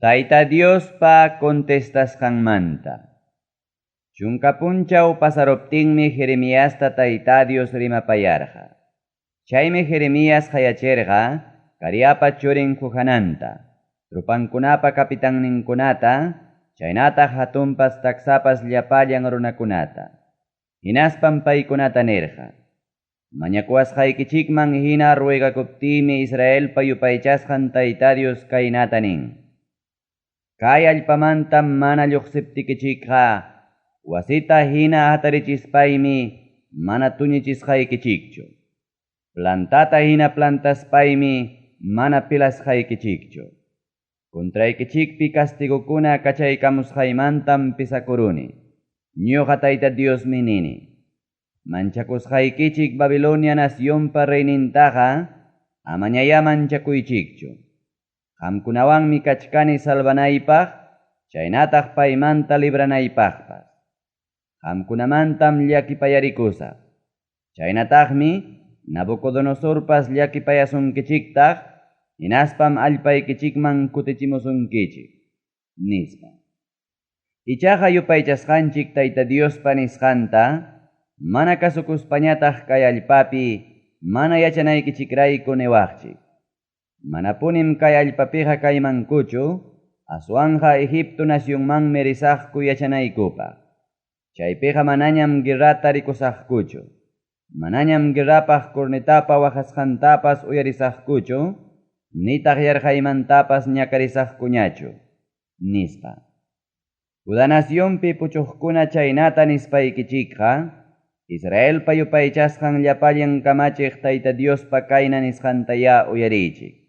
Taita Dios pa contestas manta. Chunka punchaw pasaroptingmi Jeremiasta Taita Dios rimapayarja. Chaymi Jeremías hayacherga, kariapa churin kujananta. Trupankunapa kapitanninkunata, chaynata hatumpas taksapas llapallan runakunata. Hinaspam paykunata nirja. Mañakuasqaykichikman hina ruegakuptimi Israel payupaychasqan Tayta Dios kaynata nin. Kay allpamantam mana lluqsiptikichikqa, wasita hina hatarichispaymi mana tuñichisqaykichikchu. Plantata hina plantaspaymi mana pilasqaykichikchu. Contraykichikpi castigukuna kachaykamusqaymantam pisakuruni. Ñuqa Tayta Diosmi nini. Manchakusqaykichik Babilonia nacionpa reynintaqa amañaya manchakuychikchu. Qamkunawanmi kachkani salvanaypaq, chaynataq paymanta libranaypaqpas. Qamkunamantam llakipayarikusaq. Chaynataqmi Nabucodonosorpas llakipayasunkichiktaq, hinaspam allpaykichikman kutichimusunkichik, nispa. Ichaqa yupaychasqanchik Tayta Diospa nisqanta, mana kasukuspañataq kay allpapi, mana yachanaykichikrayku niwaqchik. Manapunim kay allpapiqa kaymankuchu, aswanja Egipto nacionmanmi risaqku yachanaykupaq. Chaypiqa manañam guerrata rikusaqkuchu. Manañam guerrapaq kurnitapa waqasqantapas uyarisaqkuchu, nitaq yarqaymantapas ñakarisaqkuñachu, nispa. Judá nacionpi puchuqkuna chaynata nispaykichikqa, Israel payupaychasqan llapallan kamachiq Tayta Diospa kayna nisqantaya uyarichik.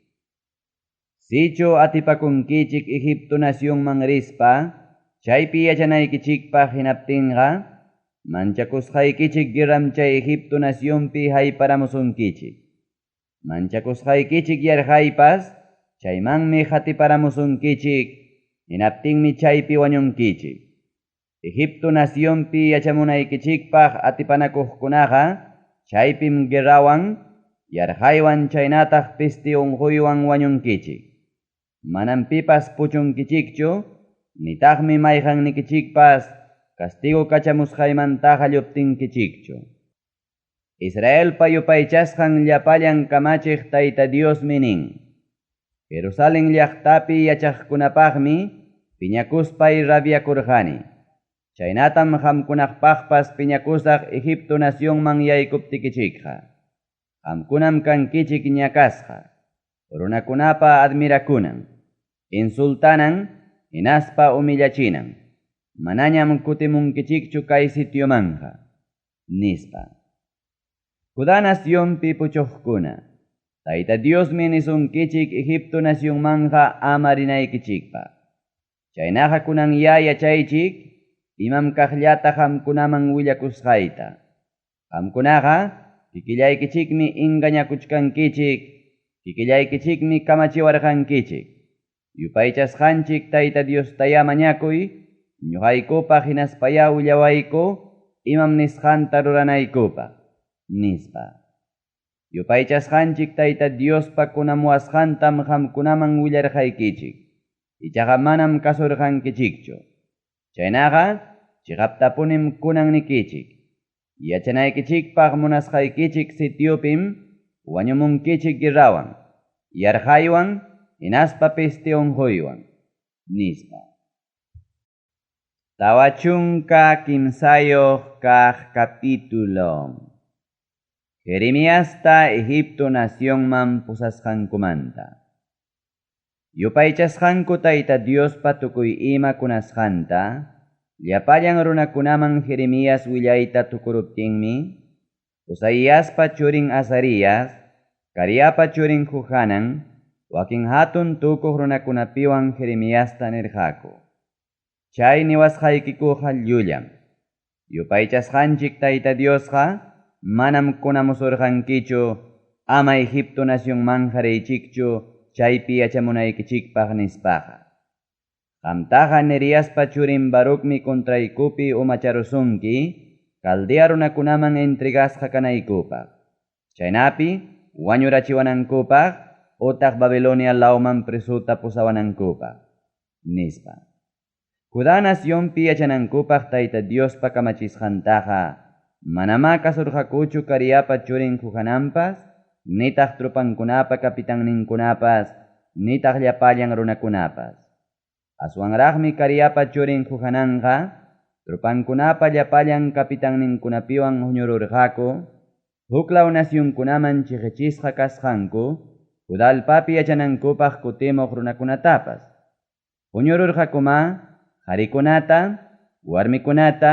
Sichu atipakunkichik Egipto nacionman rispa, chaypi yachanaykichikpaq hinaptinqa, manchakusqaykichik guerram chay Egipto nacionpi hayparamusunkichik. Manchakusqaykichik yarqaypas, chaymanmi hatiparamusunkichik, hinaptinmi chaypi wañunkichik. Egipto nacionpi yachamunaykichikpaq atipanakuqkunaqa, chaypim guerrawan, yarqaywan chaynataq pisti unquywan wañunkichik. Manam pipas puchunkichikchu, nitaqmi mayqannikichikpas, castigo kachamusqaymantaqa lluptinkichikchu. Israel payupaychasqan llapallan kamachiq Tayta Diosmi nin. Jerusalén llaqtapi yachaqkunapaqmi piñakuspay rabiakurqani. Chaynatam qamkunaqpaqpas piñakusaq Egipto nacionman yaykuptikichikqa. Qamkunam kankichik ñakasqa, runakunapa admirakunan, insultanan, hinaspa humillachinan. Manañam kutimunkichikchu kay sitiomanqa, nispa. Judá nacionpi puchuqkuna, Tayta Diosmi nisunkichik Egipto nacionmanqa ama rinaykichikpaq. Chaynaqa kunan yachaychik, imam kaqllata qamkunaman willakusqayta. Qamkunaqa kikillaykichikmi ingañakuchkankichik, kikillaykichikmi kamachiwarqankichik. Yupaychasqanchik Tayta Diostaya mañakuy, ñuqaykupaq hinaspaya willawayku, imam nisqanta ruranaykupaq, nispa. Yupaychasqanchik Tayta Diospa kunamuasqantam qamkunaman willarqaykichik, ichaqa manam kasurqankichikchu. Chaynaqa chiqaptapunim kunannikichik. Yachanaykichikpaq munasqaykichik sitiupim, wañumunkichik guerrawan, yarqaywan, hinaspa pisti unquywan, nispa. Tawachunka kimsayoq kaq capítulo. Jeremiasta Egipto nacionman pusasqankumanta. Yupaychasqanku Tayta Diospa tukuy ima kunasqanta, llapallan runakunaman Jeremías willayta tukuruptinmi, Usaíaspa churin Azarías, Cariapa churin Johanan, wakin hatun tukuq runakunapiwan Jeremiasta nirqaku. Chay niwasqaykikuqa llullam. Yupaychasqanchik Tayta Diosqa, manam kunamusurqankichu, ama Egipto nacionmanqa riychikchu, chaypi yachamunaykichikpaq nispaqa. Qamtaqa Neriaspa churin Barucmi contraykupi umacharusunki, Caldea runakunaman entregasqa kanaykupaq. Chaynapi wañurachiwanankupaq, utaq Babilonia lawman prisuta pusawanankupaq. nispa. Judá nacionpi yachanankupaq tayta Diospa kamachisqantaqa manama kasurqakuchu Cariapa churin qujananpas, nitaq trupankunapa kapitanninkunapas, nitaq llapallan runakunapas. Aswanraqmi Cariapa churin qujananqa, trupankunapa llapallan kapitanninkunapiwan huñururqaku, huklaw nacionkunaman chiqichisqa kasqanku, Judalpapi yachanankupaq kutimuq runakunatapas. Huñururqakuma, qharikunata, warmikunata,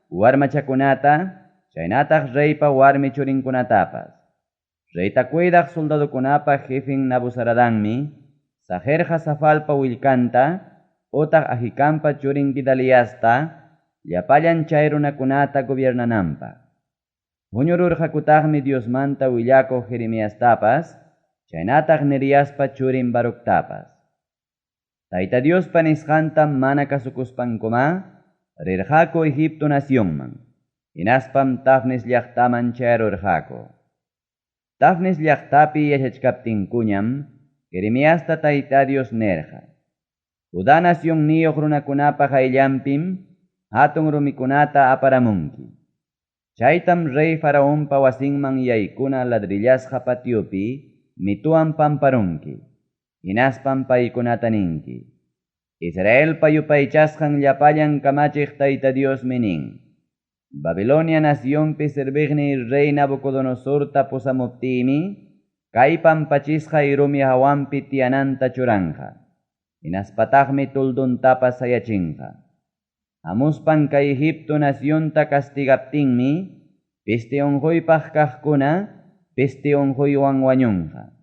warmachakunata, chaynataq reypa warmi churinkunatapas. Reyta cuidaq soldadukunapa jefin Nabuzaradanmi, Sajerqa Safalpa willkanta, utaq Ahikampa churin Gedaliasta, llapallan chay runakunata gobiernananpaq. Huñururqakutaqmi Diosmanta willakuq Jeremiastapas, chaynataq Neriaspa churin Baructapas. Tayta Diospa nisqanta mana kasukuspamkuma, rirqaku Egipto nacionman, hinaspam Tafnes llaqtaman chayarurqaku. Tafnes llaqtapi yachachkaptinkuñam, Jeremiasta Tayta Dios nerqa. Judá nación niyuq runakunapa qayllanpim, hatun rumikunata aparamunki. Chaytam rey Faraonpa wasinman yaykuna ladrillasqa patiopi, mituwan pamparunki. Hinaspam paykunata ninki. Israel payupaychasqan llapallan kamachiq Tayta Dios nin. Babilonia nacionpi serviqni rey Nabucodonosorta pusamuptimi, kay pampachisqa irumi hawanpi tiyananta churanqa. Hinaspataqmi tulduntapas sayachinqa. Hamuspan kay Egipto nacionta castigaptinmi, piste unquypaq kaqkuna, piste unquywan wañunqa.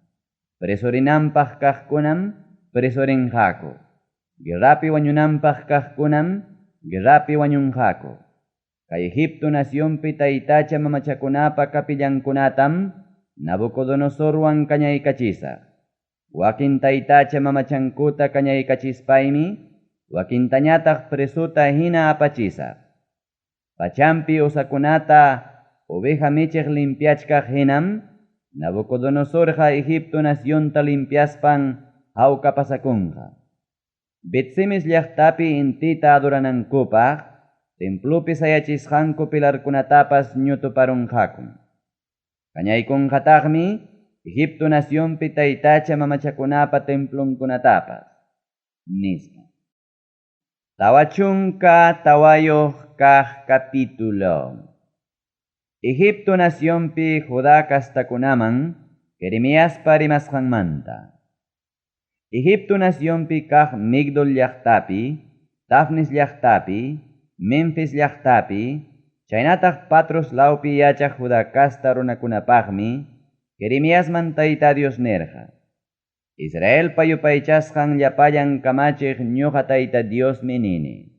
Presorinanpaq kaqkunam presorinqaku. Guerrapi wañunanpaq kaqkunam guerrapi wañunqaku. Kay Egipto nacionpi taytacha mamachakunapa kapillankunatam Nabucodonosorwan kañaykachisaq. Wakin taytacha mamachankuta kañaykachispaymi, wakintañataq presuta hina apachisaq. Pachampi usakunata oveja michiq limpiachkaq hinam, Nabucodonosorqa Egipto nacionta limpiaspan hawka pasakunqa. Betsemes llaqtapi intita adoranankupaq, templupi sayachisqanku pilarkunatapas ñutuparunqakum. Kañaykunqataqmi Egipto nacionpi taytacha mamachakunapa templunkunatapas, nispa. Tawachunka tawayuq kaq capítulo. Egipto nacionpi Judá castakunaman Jeremiaspa rimasqanmanta. Egipto nacionpi kaq Migdol llaqtapi, Tafnes llaqtapi, Memphis llaqtapi, chaynataq Patros lawpi yachaq Judá casta runakunapaqmi, Jeremiasman Tayta Dios nerqa. Israel payupaychasqan llapallan kamachiq ñuqa Tayta Dios nini.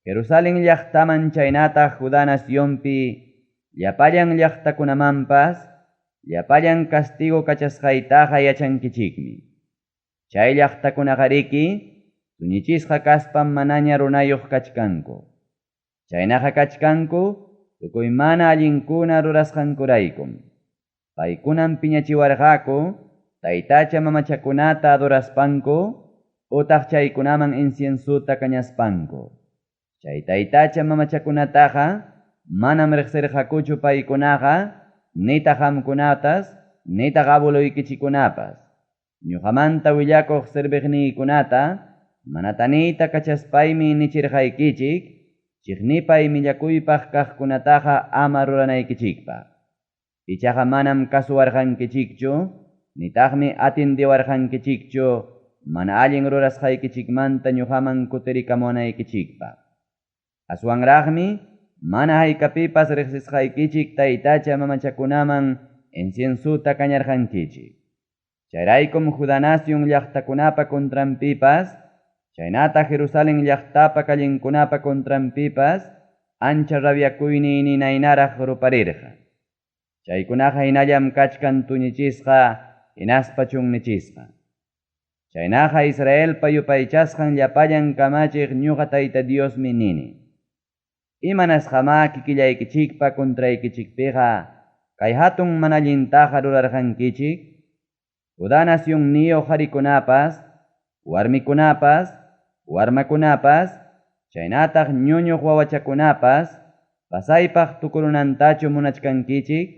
Jerusalén llaqtaman chaynataq Judá nacionpi, llapallan llaqtakunamanpas, llapallan castigo kachasqaytaqa yachankichikmi. Chay llaqtakunaqariki, tuñichisqa kaspam manaña runayuq kachkanku. Chaynaqa kachkanku, tukuy mana allinkuna rurasqankuraykum. Paykunan piñachiwarqaku, taytacha mamachakunata adoraspanku, utaq chaykunaman inciensuta kañaspanku. Chay taytacha mamachakunataqa, manam riqsirqakuchu paykunaqa, nitaq qamkunatas, nitaq abueluykichikunapas. Ñuqamanta willakuq sirviqniykunata, manataniyta kachaspaymi nichirqaykichik, chiqnipay millakuypaq kaqkunataqa ama ruranaykichikpaq. Ichaqa manam kasuwarqankichikchu, nitaqmi atindiwarqankichikchu, mana allin rurasqaykichikmanta ñuqaman kutirikamunaykichikpaq. Aswanraqmi, mana haykapipas riqsisqaykichik taytacha mamachakunaman inciensuta kañarqankichik. Chayraykum Judá nación llaqtakunapa contranpipas, chaynata Jerusalén llaqtapa kallinkunapa contranpipas, ancha rabiakuyni ninaynaraq ruparirqa. Chaykunaqa hinallam kachkan tuñichisqa, hinaspa chunnichisqa. Chaynaqa Israel payupaychasqan llapallan kamachiq ñuqa Tayta Dios nini. Imanasqama kikillaykichikpa kontraykichikpiqa, kay hatun manallintaqa rurarqankichik, Judá nación niyo qharikunapas, warmikunapas, warmakunapas, chaynataq ñuñuq wawachakunapas, pasaypaq tukurunantachu munachkankichik,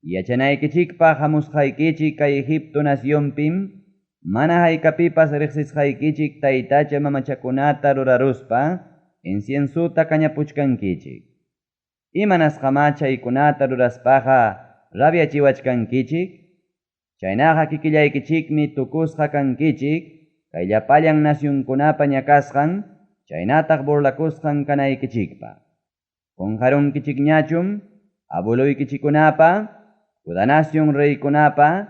yachanaykichikpaq hamusqaykichik kay Egipto nacionpim, mana haykapipas riqsisqaykichik taytacha mamachakunata ruraruspa, inciensuta kañapuchkankichik. Imanasqama chaykunata ruraspaqa rabiachiwachkankichik, chaynaqa kikillaykichikmi tukusqa kankichik, kay llapallan nacionkunapa ñakasqan, chaynataq burlakusqan kanaykichikpa. Qunqarunkichikñachum, abueluykichikunapa, Judá nación reykunapa,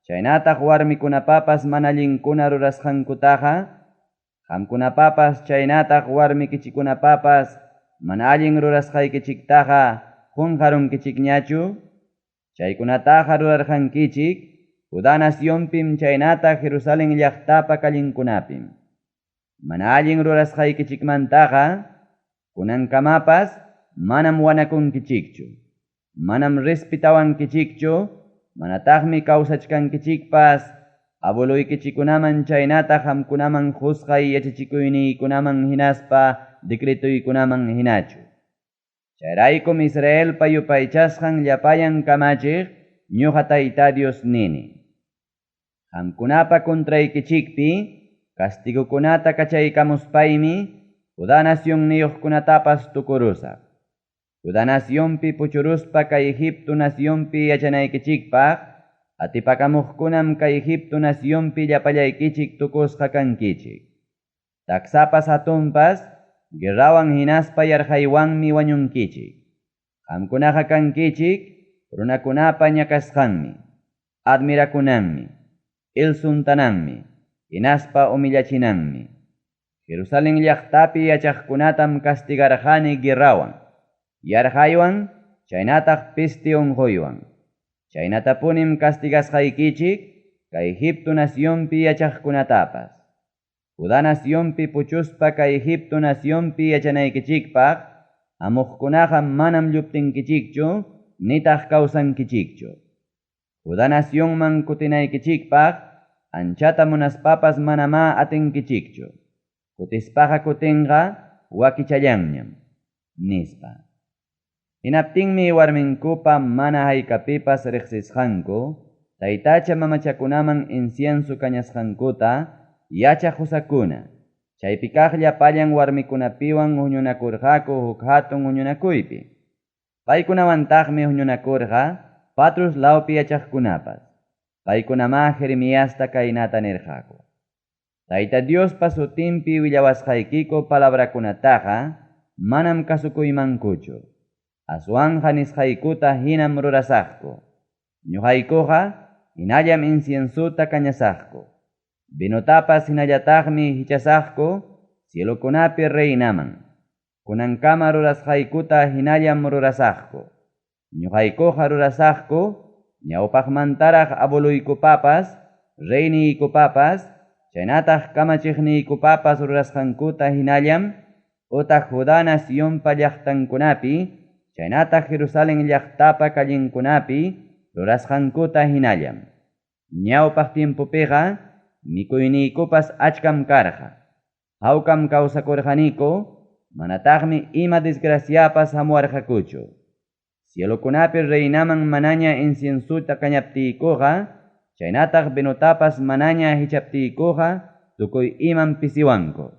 chaynataq warmikunapapas mana allinkuna rurasqankutaqa, qamkunapapas chaynataq warmikichikunapapas mana allin rurasqaykichiktaqa qunqarunkichikñachu, chaykunataqa rurarqankichik, Judá nacionpim chaynataq Jerusalén llaqtapa kallinkunapim. Mana allin rurasqaykichikmantaqa, kunankamapas manam wanakunkichikchu, manam respetawankichikchu, manataqmi kawsachkankichikpas, abueluykichikunaman chaynataq qamkunaman husqay yachachikuyniykunaman hinaspa decretuykunaman hinachu. Chayraykum Israelpa yupaychasqan llapayan kamachiq, ñuqa Tayta Dios nini. Qamkunapa kontraykichikpi, castigukunata kachaykamuspaymi, Judá nación niyuqkunatapas tukurusaq. Judá nacionpi puchuruspa kay Egipto nacionpi yachanaykichikpaq, atipakamuqkunam kay Egipto nacionpi llapallaykichik tukusqa kankichik. Taksapas hatunpas, guerrawan hinaspa yarjaywanmi wañunkichik. Qamkunaqa kankichik, runakunapa ñakasqanmi, admirakunanmi, ilsuntananmi, hinaspa humillachinanmi. Jerusalén llaqtapi yachaqkunatam castigarqani guerrawan, yarjaywan, chaynataq piste unquywan. Chaynatapunim castigasqaykichik, kay Egipto nacionpi yachaqkunatapas. Judá nacionpi puchuspa kay Egipto nacionpi yachanaykichikpaq, amuqkunaqa manam lluptinkichikchu, nitaq kawsankichikchu. Judá nacionman kutinaykichikpaq, anchata munaspapas manama atinkichikchu. Kutispaqa kutinqa wakichallanñam, nispa. Hinaptinmi warminkupa mana haykapipas riqsisqanku, taytacha mamachakunaman incienso kañasqankuta, yachaq husakuna. Chaypikaq llapallan warmikunapiwan huñunakurqaku huk hatun huñunakuypi. Paykunawantaqmi huñunakurqa, Patros lawpi yachaqkunapas. Paykunama Jeremiasta kaynata nirqaku. Tayta Diospa sutinpi willawasqaykiku palabrakunataqa, manam kasukuymankuchu. Aswanja nisqaykuta hinam rurasaqku. Ñuqaykuqa hinallam inciensuta kañasaqku. Vinutapas hinallataqmi hichasaqku cielukunapi reynaman. Kunankama rurasqaykuta hinallam rurasaqku. Ñuqaykuqa rurasaqku ñawpaqmantaraq abueluykupapas, reyniykupapas, chaynataq kamachiqniykupapas rurasqankuta hinallam, utaq Judá nacionpa llaqtankunapi, chaynataq Jerusalén llaqtapa kallinkunapi, rurasqankuta hinallam. Ñawpaq tiempopiqa, mikuyniykupas achkam karqa. Hawkam kawsakurqaniku, manataqmi ima desgraciapas hamuwarqakuchu. Cielukunapi reynaman manaña inciensuta kañaptiykuqa, chaynataq vinutapas manaña hichaptiykuqa, tukuy iman pisiwanku.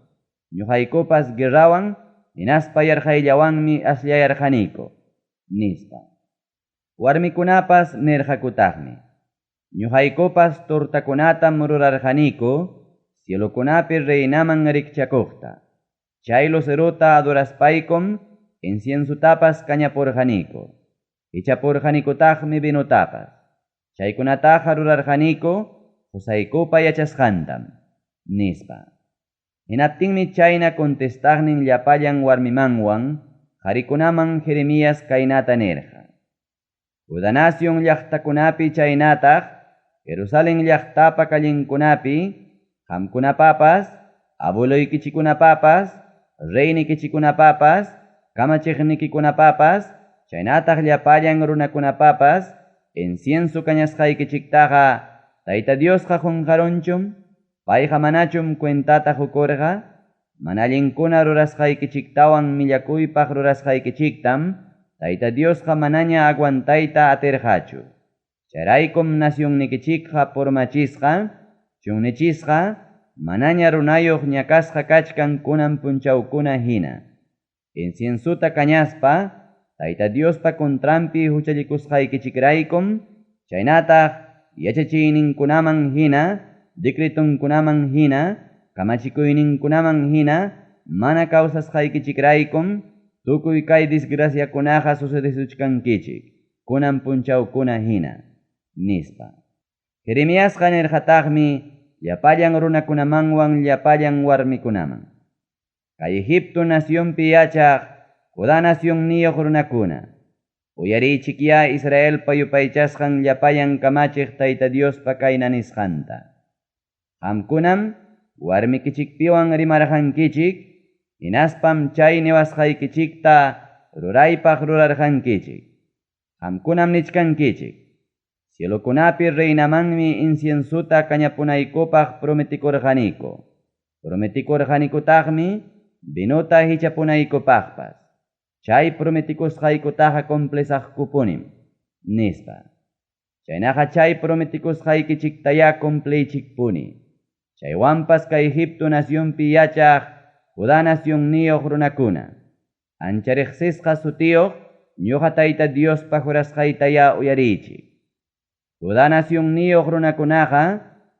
Ñuqaykupas guerrawan, hinaspa yarjayllawanmi ashllayarqaniku, nispa. Warmikunapas nirqakutaqmi. Ñuqaykupas turtakunatam rurarqaniku, cielukunapi reynaman rikchakuqta. Chay luceruta aduraspaykum, inciensutapas kañapurqaniku. Hichapurqanikutaqmi vinutapas. Chaykunataqa rurarqaniku, husaykupa yachasqantam, nispa. Hinaptinmi chayna contestaqnin llapallan warmimanwan, qarikunaman Jeremías kaynata nirqa. Judá nación llaqtakunapi chaynataq, Jerusalén llaqtapa kallinkunapi, qamkunapapas, abueluykichikunapapas, reynikichikunapapas, kamachiqnikikunapapas, chaynataq llapallan runakunapapas, incienso kañasqaykichiktaqa, Tayta Diosqa qunqarunchum, payqa manachum cuentata hukurqa, manallinkuna rurasqaykichiktawan millakuypaq rurasqaykichiktam Tayta Diosqa manaña aguantayta atirqachu. Chayraykum nacionnikichikqa formachisqa, chunnichisqa, manaña runayuq ñakasqa kachkan kunan punchawkuna hina. Inciensuta kañaspa, Tayta Diospa kontrampi huchallikusqaykichikraykum, chaynataq yachachiyninkunaman hina, decretunkunaman hina, kamachikuyninkunaman hina, mana kawsasqaykichikraykum, tukuy kay disgraciakunaqa sucedisuchkankichik, kunan punchawkuna hina, nispa. Jeremiasqa nirqataqmi, llapallan runakunamanwan llapallan warmikunaman. Kay Egipto nacionpi yachaq, Judá nacionniyuq runakuna, uyarichik ya Israel payupaychasqan llapallan kamachiq Tayta Diospa kayna nisqanta. Qamkunam warmikichikpiwan rimarqankichik, hinaspam chay niwasqaykichikta ruraypaq rurarqankichik. Qamkunam nichkankichik, cielokunapi reinamanmi inciensuta kañapunaykupaq prometikurqaniku. Prometikurqanikutaqmi binuta hichapunaykupaqpas. Chay prometikusqaykutaqa complesaqkupunim, nispa. Chaynaqa chay prometikusqaykichiktaya cumplichikpuni. Chaywanpas kay Egipto nacionpi yachaq Judá nacionniyuq runakuna. Anchariqsisqa sutiyuq ñuqa Tayta Diospa jurasqaytaya uyarichik. Judá nacionniyuq runakunaqa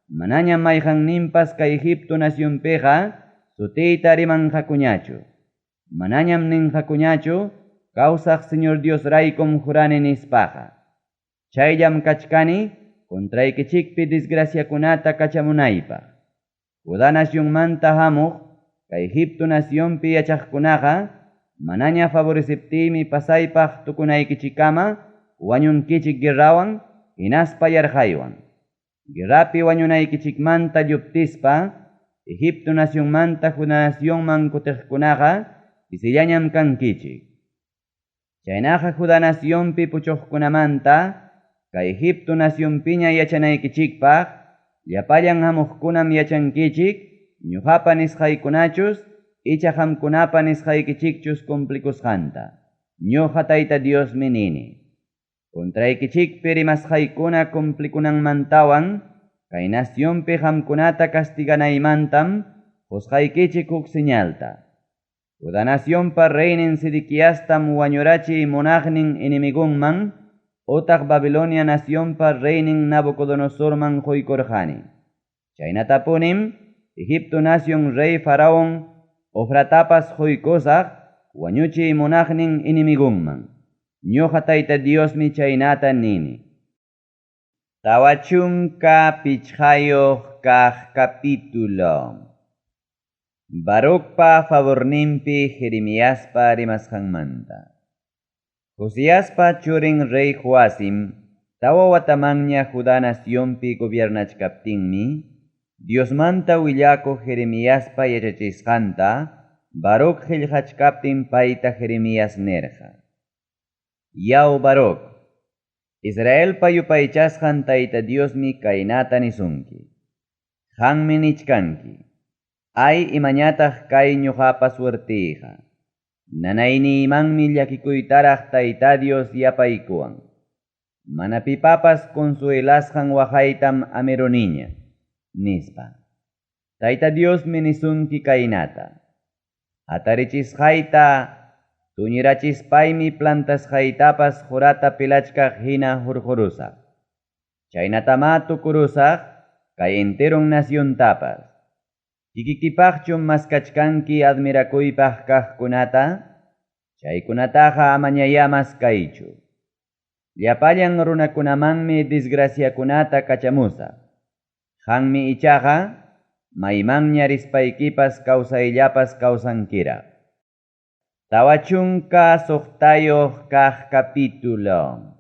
manañam mayqanninpas kay Egipto nacionpiqa sutiyta rimanqakuñachu. Manañam ninqakuñachu kawsaq Señor Dios raykum jurani nispaqa. Chayllam kachkani kontraykichikpi disgraciakunata kachamunaypaq. Judá nacionmanta hamuq kay Egipto nacionpi yachaqkunaqa manaña favoreciptiymi pasaypaq tukunaykichikama wañunkichik guerrawan hinaspa yarqaywan. Guerrapi wañunaykichikmanta lluptispa Egipto nacionmanta Judá nacionman kutiqkunaqa pisillañam kankichik. Chaynaqa Judá nacionpi puchuqkunamanta kay Egipto nacionpiña yachanaykichikpaq llapallan hamuqkunam yachankichik ñuqapa nisqaykunachus icha qamkunapa nisqaykichikchus cumplikusqanta. Ñuqa Tayta Diosmi nini. Kontraykichikpi rimasqaykuna cumplikunanmantawan kay nacionpi qamkunata castiganaymantam qusqaykichik huk señalta. Judá nacionpa reinin Sidiquiastam wañurachiy munaqnin inimigunman, utaq Babilonia nacionpa reinin Nabucodonosorman quykurqani. Chaynatapunim Egipto nación rey Faraón ofratapas quykusaq wañuchiy munaqnin inimigunman. Ñuqa Tayta Diosmi chaynata nini. Tawachunka pichqayuq kaq capítulo. Barucpa favorninpi Jeremiaspa rimasqanmanta. Josiaspa churin rey Joacim tawa watamanña Judá nacionpi gobiernachkaptinmi Diosmanta willako Jeremiaspa yachachisqanta Baruc qillqachkaptin payta Jeremias nerqa. Yaw Baruc, Israelpa yupaychasqan Tayta Diosmi kaynata nisunki. Qanmi nichkanki. Ay imañataq kay ñuqapa suertiqa. Nanaynimanmi llakikuytaraq Tayta Dios yapaykuwan. Mana pipapas consuelasqan waqaytam amiruniña, nispa. Tayta Diosmi nisunki kaynata. Atarichisqayta, tuñirachispaymi plantasqaytapas jurata pilachkaq hina hurqurusaq. Chaynatama tukurusaq kay enterun naciontapas. Kikikipaqchum maskachkanki admirakuypaq kaqkunata, chaykunataqa amañayamas kaychu. Llapallan runakunamanmi disgraciakunata kachamusaq. Qanmi ichaqa maymanña rispaykipas kawsayllapas kawsankiraq. Tawachunka suqtayuq kaq capítulo.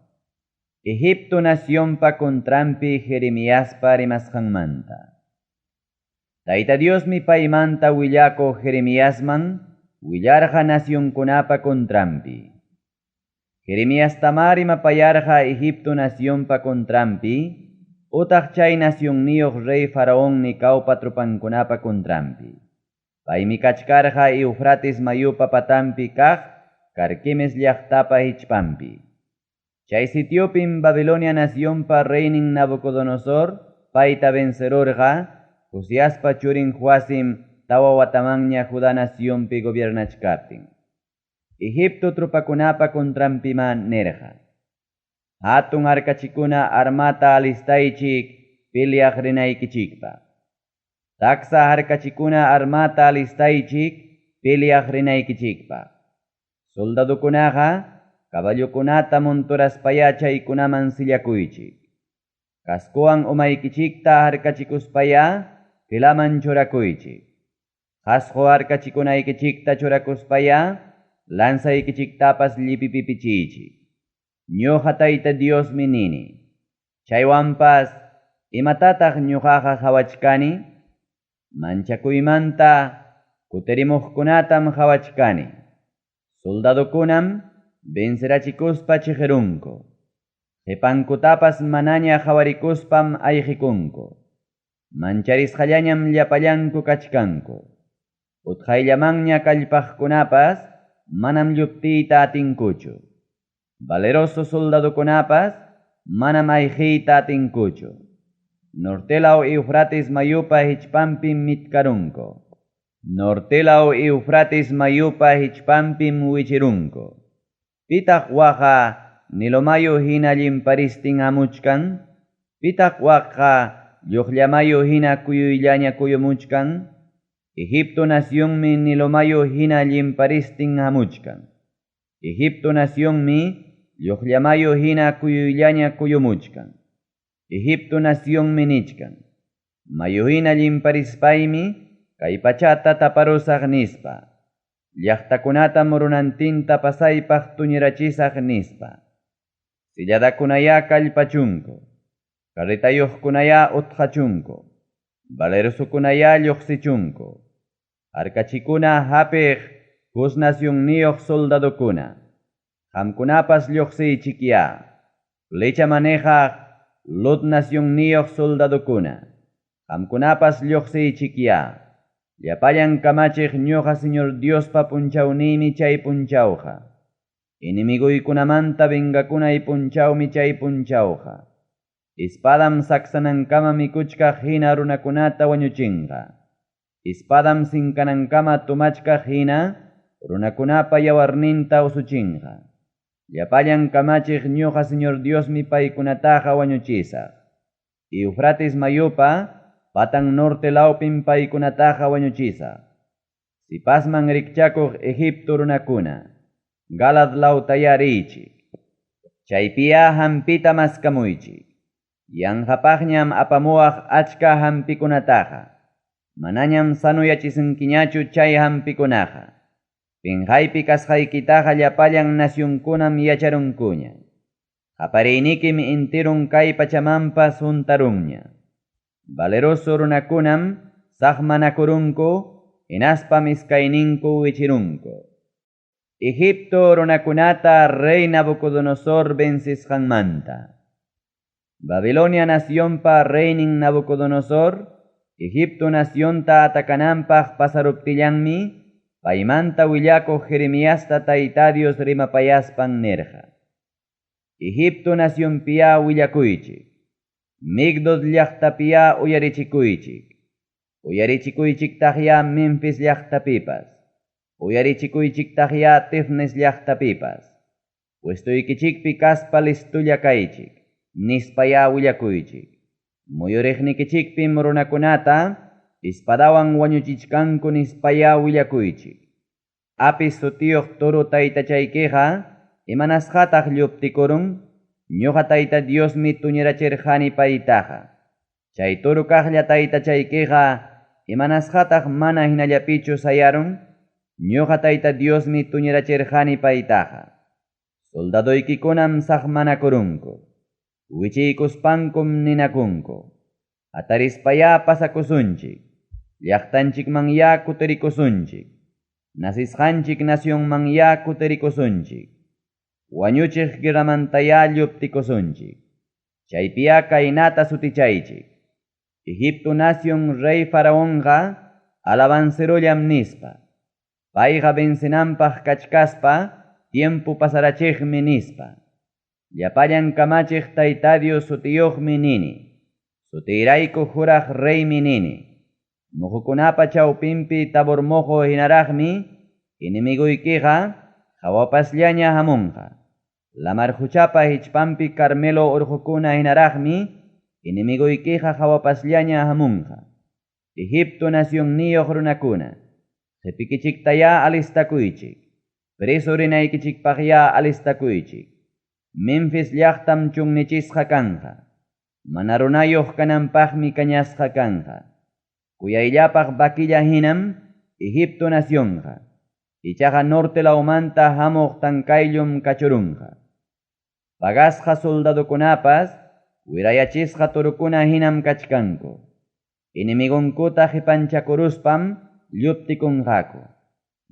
Egipto nacionpa kontrampi Jeremiaspa rimasqanmanta. Tayta Diosmi paymanta willako Jeremiasman willarqa nacionkunapa kontrampi. Jeremias tamari mapayarqa Egipto nacionpa kontrampi, utaq chay nacionniyuq rey Faraón ni kawpa trupankunapa kontrampi. Paymi kachkarqa Eufrates mayupa patanpi kaq Carquemes llaqtapa hichpampi. Chay sitiopim Babilonia nacionpa reinin Nabucodonosor payta vencerorqa Josiaspa churin Joacim tawa watamanña Judá nacionpi gobiernachkaptin. Egipto tropakunapa contrampiman nerja. Hatun arkachikuna armata alistaychik peleaq rinaykichikpa. Taksa arkachikuna armata alistaychik peleaq rinaykichikpa. Soldadukunaqa caballokunata montoraspaya chaykunaman sillakuychik. Kaskuwan umaykichikta arkachikuspaya filaman churakuychik. Hasqo arkachikunaykichikta churakuspaya lanzaykichiktapas llipipipichiychik. Ñuqa Tayta Diosmi nini. Chaywanpas imatataq ñuqaqa hawachkani, manchakuymanta kutirimuqkunatam hawachkani. Soldadukunam vencerachikuspa chiqirunku. Qhipankutapas manaña hawarikuspam ayqikunku. Mancharisqallañam llapallanku kachkanku. Utqayllamanña kallpaqkunapas manam lluptiyta atinkuchu. Valeroso soldadukunapas manam ayqiyta atinkuchu. Nortelao Eufrates mayupa hichpampim mitkarunku. Nortelao Eufrates mayupa hichpampim wichirunku. Pitaq waqa Nilomayo hina llimparistin hamuchkan. Pitaq waqa lluqllamayo hina kuyuyllaña kuyumuchkan. Egipto naciónmi Nilomayo hina llimparistin hamuchkan. Egipto naciónmi lluqllamayo hina kuyuyllaña kuyumuchkan. Egipto naciónmi nichkan. Mayo hina llimparispaymi kay pachata taparusaq nispa. Llaqtakunata murunantinta pasaypaq tuñirachisaq nispa. Silladakunaya kallpachunku. Carritayuqkunaya utqachunku. Valerosukunaya lluqsichunku. Arkachikuna hapiq Cus naciónniyuq soldadukuna. Qamkunapas lluqsiychikya. Flecha manejaq Lut naciónniyuq soldadukuna. Qamkunapas lluqsiychikya. Llapallan kamachiq ñuqa Señor Diospa punchawniymi chay punchawqa. Inimiguykunamanta vengakunay punchawmi chay punchawqa. Ispadam saksanankama mikuchkaq hina runakunata wañuchinqa. Ispadam sinkanankama tumachkaq hina runakunapa yawarninta usuchinqa. Llapallan kamachiq ñuqa Señor Diosmi paykunataqa wañuchisaq. Eufrates mayupa patan norte laupin paykunataqa wañuchisaq. Sipasman rikchakuq Egipto runakuna. Galad lautayarichik. Chaypiya hampita maskamuychik. Yanqapaqñam apamuwaq achka hampikunataqa. Manañam sanuyachisinkiñachu chay hampikunaqa. Pinqaypi kasqaykitaqa llapallan nasyunkunam yacharunkuña. Qapariynikim intirun kay pachamanpas juntarunña. Valeroso runakunam saqmanakurunku, hinaspam iskayninku wichirunku. Egipto runakunata rey Nabucodonosor vencisqanmanta. Babilonia naciónpa reinin Nabucodonosor, Egipto naciónta atakananpaq pasaruptillanmi, paymanta willakuq Jeremiasta Tayta Dios rimapayaspan nerja. Egipto naciónpiya willakuychik. Migdol llaqtapiya uyarichikuychik. Uyarichikuychiktaqya Memphis llaqtapipas. Uyarichikuychiktaqya Tifnes llaqtapipas. Puestuykichikpi kaspa listulla kaychik. Nispaya willakuychik. Muyuriqnikichikpi runakunata ispadawan wañuchichkanku nispaya willakuychik. Apis sutiyuq toro taytachaykiqa imanasqataq lluptikurun, ñuqa Tayta Diosmi tuñirachirqani paytaqa. Chay toro kaqlla taytachaykiqa imanasqataq mana hinallapichu sayarun, ñuqa Tayta Diosmi tuñirachirqani paytaqa. Soldaduykikunam saqmanakurunku. Wichiykuspankum ninakunku. Atarispaya pasakusunchik. Llaqtanchikman ya kutirikusunchik. Nasisqanchik nacionman ya kutirikusunchik. Wañuchiq guerramanta ya lluptikusunchik. Chaypiya kaynata sutichaychik. Egipto nación rey faraonqa alabancerollam nispa. Payqa vencenampaq kachkaspa, tiempo pasarachikmi nispa. Llapallan kamachiq Tayta Dios sutiyuqmi nini. Sutiyrayku juraq reymi nini. Muhukunapa chawpinpi taburmojo hinaraqmi, inimiguykiqa hawapasllaña hamunqa. Lamarhuchapa hichpampi Carmelo urqukuna hinaraqmi, inimiguykiqa hawapasllaña hamunqa. Egipto nacionniyuq runakuna, qhipikichiktaya alistakuychik. Preso rinaykichikpaqya alistakuychik. Memphis llaqtam chunnichisqa kanqa. Mana runayuq kananpaqmi kañasqa kanqa. Kuyayllapaq bakilla hinam Egipto nacionqa. Ichaqa norte laumanta hamuq tankayllum kachurunqa. Pagasqa soldadukunapas wirayachisqa turukuna hinam kachkanku. Inimigunkuta hipanchakuruspam lluptikunqaku.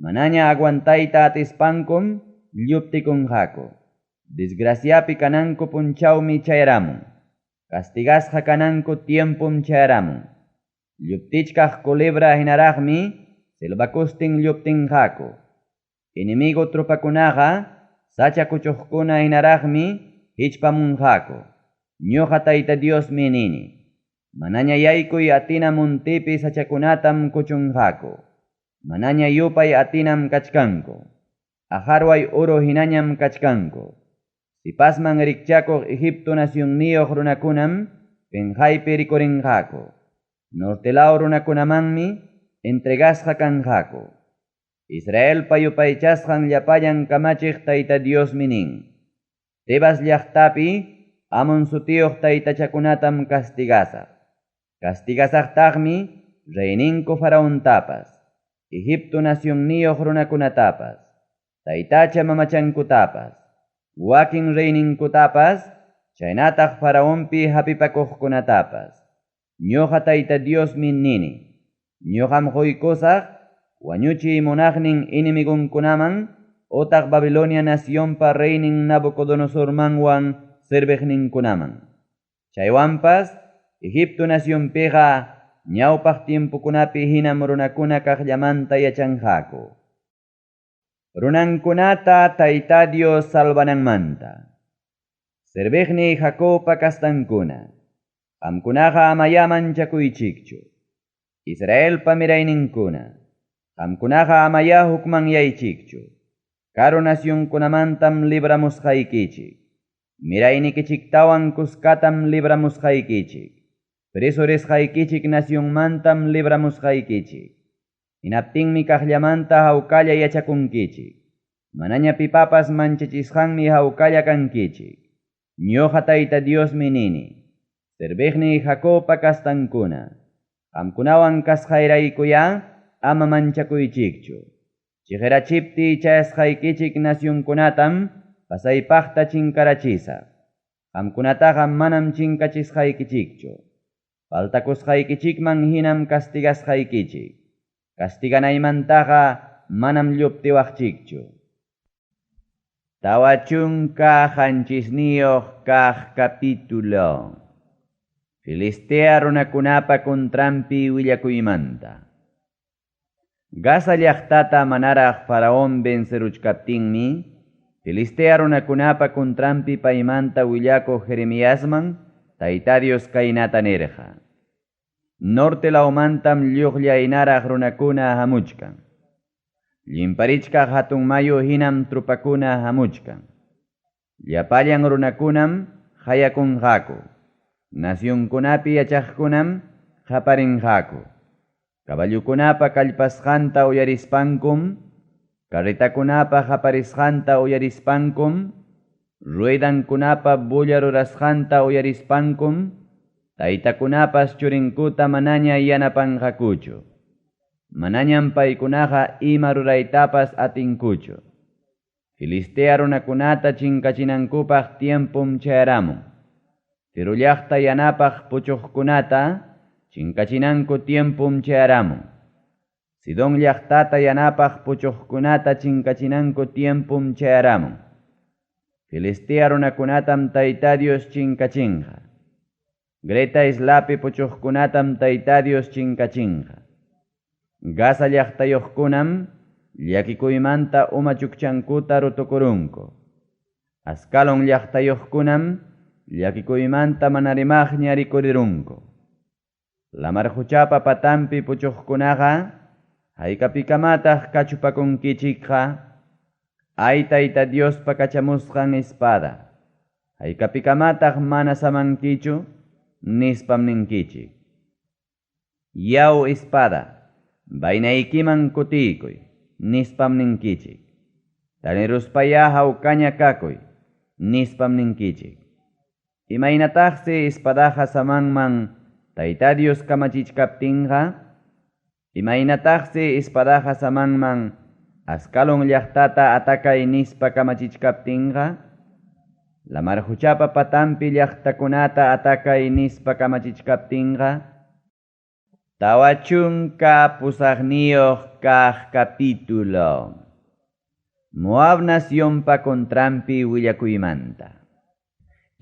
Manaña aguantayta atispankum lluptikunqaku. Desgraciapi kananku punchawmi chayaramun. Castigasqa kananku tiempum chayaramun. Lluptichkaq culebra hinaraqmi silbakustin lluptinqaku. Inimigo trupakunaqa sachakuchuqkuna hinaraqmi hichpamunqaku. Ñuqa Tayta Diosmi nini. Manaña yaykuy atina muntipi sachakunatam kuchunqaku. Manaña yupay atinam kachkanku. Ajarway oro hinañam kachkanku. Sipasman rikchakuq Egipto nacionniyuq runakunam penjaypi rikurinqaku. Nortelao runakunamanmi entregasqa kanqaku. Israel payupaychasqan llapallan kamachiq Tayta Diosmi nin. Tebas llaqtapi Amon sutiyuq taytachakunatam castigasaq. Castigasaqtaqmi reyninku faraontapas, Egipto nacionniyuq runakunatapas, taytacha mamachankutapas, wakin reyninkutapas, chaynataq faraonpi hapipakuqkunatapas. Ñuqa Tayta Diosmi nini. Ñuqam quykusaq wañuchiy munaqnin inimigunkunaman otaq Babilonia nacionpa reynin Nabucodonosormanwan serviqninkunaman. Chaywanpas Egipto nacionpiqa ñawpaq tiempukunapi hinam runakuna kaqllamanta yachanqaku. Runankunata Tayta Dios salvananmanta. Serviqni Jacobpa kastankuna. Qamkunaqa amaya manchakuychikchu. Israelpa mirayninkuna. Qamkunaqa amaya hukmanyaychikchu. Karo nacionkunamantam libramusqaykichik. Miraynikichiktawan kuskatam libramusqaykichik. Preso risqaykichik nacionmantam libramusqaykichik. Hinaptinmi kaqllamanta hawkalla yachakunkichik. Manaña pipapas manchachisqanmi hawkalla kankichik. Ñuqa Tayta Diosmi nini. Serviqni Jacobpa kastankuna. Qamkunawan kasqayraykuya ama manchakuychikchu. Chijirachipti chayasqaykichik nacionkunatam pasaypaqta chinkarachisa. Qamkunataqa manam chinkachisqaykichikchu. Faltakusqaykichikman hinam castigasqaykichik. Castiganaymantaqa manam lluptiwaqchikchu. Tawa chunka hanchisniyuq kaq capítulo. Filistea runakunapa kontrampi willakuymanta. Gaza llaqtata manaraq faraón venceruchkaptinmi, Filistea runakunapa kontrampi paymanta willakuq Jeremiasman Tayta Dios kaynata nirqa. Norte laumantam lluqlla inaraq runakuna hamuchkan. Llimparichkaq hatun mayu hinam trupakuna hamuchkan. Llapallan runakunam hayakunqaku. Nacionkunapi yachaqkunam haparinqaku. Caballukunapa kallpasqanta uyarispankum, carritakunapa haparisqanta uyarispankum, ruedankunapa bulla rurasqanta uyarispankum, taytakunapas churinkuta manaña yanapanqakuchu. Manañam paykunaqa ima ruraytapas atinkuchu. Filistea runakunata chinkachinankupaq tiempum chayaramun. Tiro llaqta yanapaq puchuqkunata chinkachinanku tiempum chayaramun. Sidon llaqtata yanapaq puchuqkunata chinkachinanku tiempum chayaramun. Filistea runakunatam Tayta Dios chinkachinqa. Greta islapi puchuqkunatam Tayta Dios chinkachinqa. Gaza llaqtayoqkunam llakikuymanta uma chukchankuta rutukurunku. Askalon llaqtayoqkunam llakikuymanta mana rimaqña rikurirunku. Lamarhuchapa patampi puchuqkunaqa hayk'apikamataq kachupakunkichikqa ay Tayta Diospa kachamusqan espada. Hayk'apikamataq mana samankichu nispam ninkichik. Yaw espada, baynaykiman kutiykuy nispam ninkichik. Taniruspaya hawkaña kakuy nispam ninkichik. Imaynataqsi espadaqa samanman Tayta Dios kamachichkaptinqa, imaynataqsi espadaqa samanman askalon llaqtata atakay nispa kamachichkaptinqa, lamarhuchapa patampi llaqtakunata atakay nispa kamachichkaptinqa, tawa chunka pusaqniyuq kaq capítulo. Moab nacionpa kontrampi willakuymanta.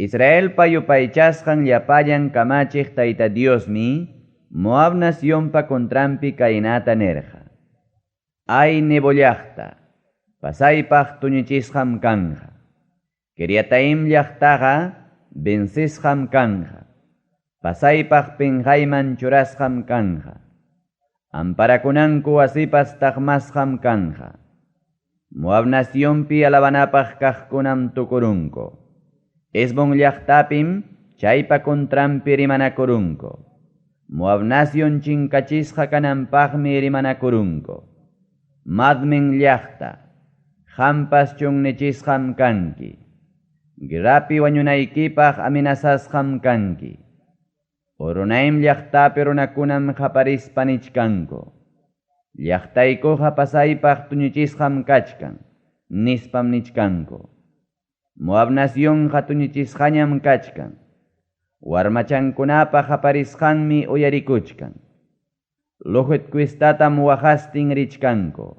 Israelpa yupaychasqan llapayan kamachiq Tayta Diosmi Moab nacionpa kontrampi kaynata nerqa. Ay Nebo llaqta, pasaypaq tuñichisqam kanja. Kiriataim llaqtaqa vencesqam kanja. Pasaypaq penjayman churasqam kanja. Amparakunanku wasipas taqmasqam kanja. Moab nacionpi alabanapaq kaqkunam tukurunku. Esbon llaqtapim chaypa kontrampi rimanakurunku. Moab nación chinkachisqa kananpaqmi rimanakurunku. Madmen llaqta, hampas chunnichisqam kanki. Girapi wañunaykipaq amenazasqam kanki. Oronaim llaqtapi runakunam qaparispa nichkanku. Llaqtaykuqa pasaypaq tuñichisqam kachkan, nispam nichkanku. Moab nacionqa tuñichisqañam kachkan. Warmachankunapa qaparisqanmi uyarikuchkan. Luhut kuistatam waqastin richkanku.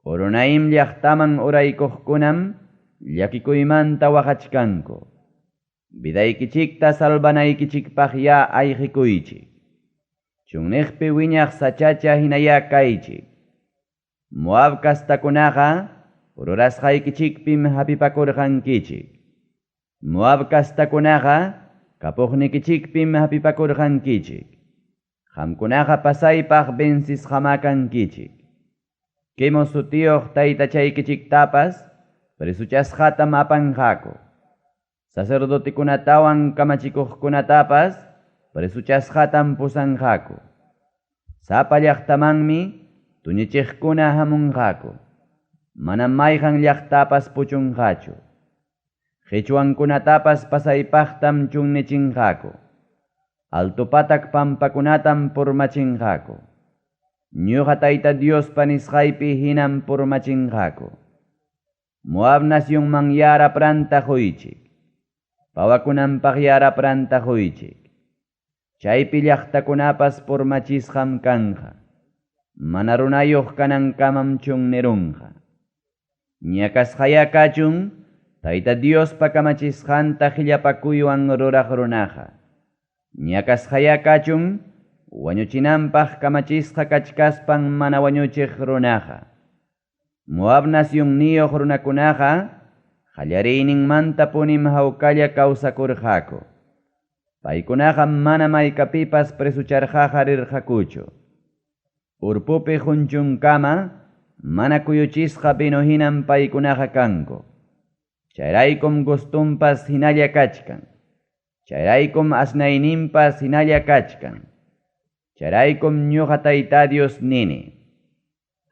Oronaim llaqtaman uraykuqkunam llakikuymanta waqachkanku. Vidaykichikta salvanaykichikpaq ya ayqikuychik. Chunniqpi wiñaq sachacha hinaya kaychik. Moab kastakunaqa ururasqaykichikpim hapipakurqankichik. Moab kastakunaqa kapuqnikichikpim hapipakurqankichik. Qamkunaqa pasaypaq vencisqamakankichik. Kimo sutiyuq taytachaykichiktapas presuchasqatam apanqaku. Sacerdotikunatawan kamachikuqkunatapas presuchasqatam pusanqaku. Sapa llaqtamanmi tuñichiqkuna hamunqaku. Manam mayqan llaqtapas puchunqachu. Qhichwankunatapas pasaypaqtam chunnichinqaku. Altupatak pampakunatam purmachinqaku. Ñuqa Tayta Diospa nisqaypi hinam purmachinqaku. Moab nacionman yarapranta quychik. Pawakunanpaq yarapranta quychik. Chaypi llaqtakunapas purmachisqam kanja. Mana runayuq kanankamam chunnirunqa. Ñakasqaya kachun Tayta Diospa kamachisqanta qillapakuywan ruraq runaqa. Ñakasqaya kachun wañuchinanpaq kamachisqa kachkaspan mana wañuchiq runaqa. Moab nacionniyuq runakunaqa qallariyninmanta punim hawkalla kawsakurqaku. Paykunaqa mana maykapipas presucharqaqa rirqakuchu. Urpupi junchunkama mana kuyuchisqa binohinam paykunaqa kanku. Chayraykum gustumpas hinalla kachkan. Chayraykum asnayninpas hinalla kachkan. Chayraykum ñuqa Tayta Dios nini.